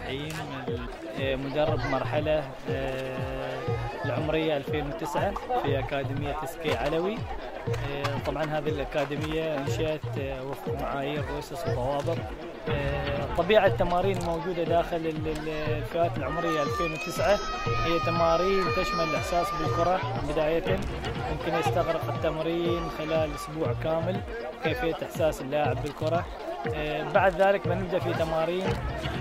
الرحيم. مدرب مرحلة العمرية 2009 في أكاديمية سكي علوي. طبعا هذه الأكاديمية انشأت وفق معايير وأسس وضوابط. طبيعة التمارين الموجودة داخل الفئات العمرية 2009 هي تمارين تشمل الإحساس بالكرة بداية، يمكن يستغرق التمرين خلال أسبوع كامل كيفية إحساس اللاعب بالكرة. بعد ذلك بنبدأ في تمارين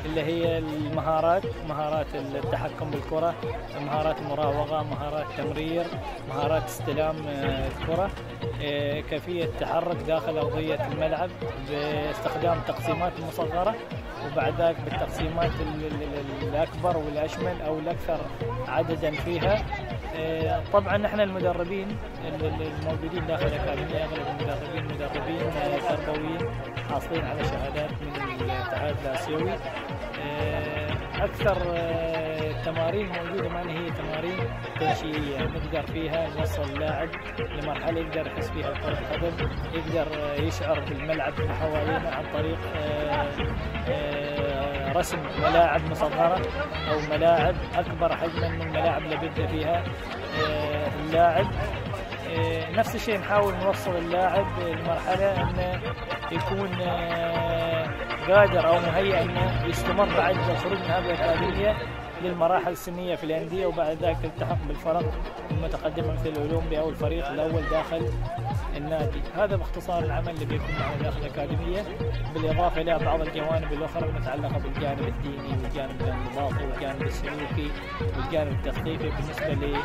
اللي هي المهارات، مهارات التحكم بالكرة، مهارات المراوغة، مهارات تمرير، مهارات استلام الكرة، كيفية التحرك داخل أرضية الملعب باستخدام التقسيمات المصغرة، وبعد ذلك بالتقسيمات الأكبر والأشمل أو الأكثر عددا فيها. طبعا نحن المدربين الموجودين داخل الأكاديمية أغلب المدربين مدربين تربويين حاصلين على شهادات من الاتحاد الآسيوي. أكثر التمارين موجودة معنا هي تمارين تنشئية، نقدر فيها نوصل اللاعب لمرحلة يقدر يحس فيها كرة القدم، يقدر يشعر بالملعب اللي حوالينا عن طريق رسم ملاعب مصغرة أو ملاعب أكبر حجما من الملاعب اللي بيبدأ فيها اللاعب. نفس الشيء نحاول نوصل اللاعب لمرحلة أنه يكون قادر أو مهيئ أنه يستمر بعد الخروج من هذه الأكاديمية للمراحل السنية في الأندية، وبعد ذلك التحق بالفرق المتقدمة مثل الأولمبي أو الفريق الأول داخل النادي. هذا باختصار العمل اللي بيكون معنا داخل الأكاديمية، بالإضافة إلى بعض الجوانب الأخرى المتعلقة بالجانب الديني والجانب الانضباطي والجانب السلوكي والجانب التثقيفي بالنسبة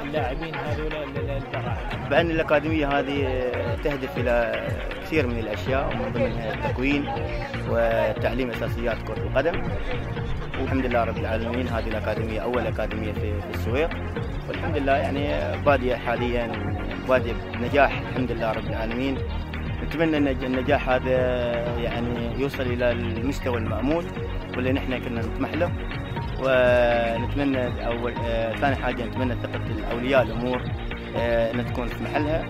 للاعبين هذول البراعم. بأن الأكاديمية هذه تهدف إلى كثير من الأشياء، ومن ضمنها التكوين وتعليم أساسيات كرة القدم. والحمد لله رب العالمين هذه الأكاديمية أول أكاديمية في السويق، والحمد لله يعني بادية حاليا بادية بنجاح الحمد لله رب العالمين. نتمنى أن النجاح هذا يعني يوصل إلى المستوى المأمول واللي نحن كنا نطمح له، ونتمنى ثاني حاجة نتمنى ثقة الأولياء الأمور أن تكون في محلها،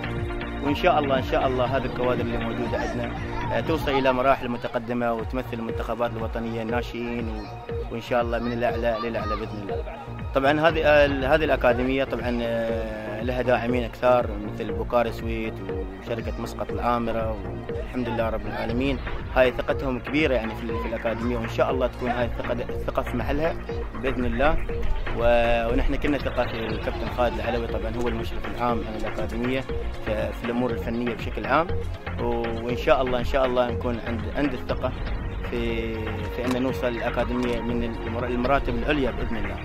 وإن شاء الله هذه الكوادر اللي موجودة عندنا توصل إلى مراحل متقدمة وتمثل المنتخبات الوطنية الناشئين، وإن شاء الله من الأعلى للأعلى بإذن الله. طبعا هذه الأكاديمية طبعا لها داعمين كثار مثل بوكاري سويت وشركة مسقط العامرة، والحمد لله رب العالمين هاي ثقتهم كبيرة يعني في الأكاديمية، وإن شاء الله تكون هاي الثقة في محلها بإذن الله. ونحن كنا ثقة في الكابتن خالد العلوي، طبعا هو المشرف العام على الأكاديمية في الأمور الفنية بشكل عام، وإن شاء الله نكون عند الثقة في أن نوصل الأكاديمية من المراتب العليا بإذن الله.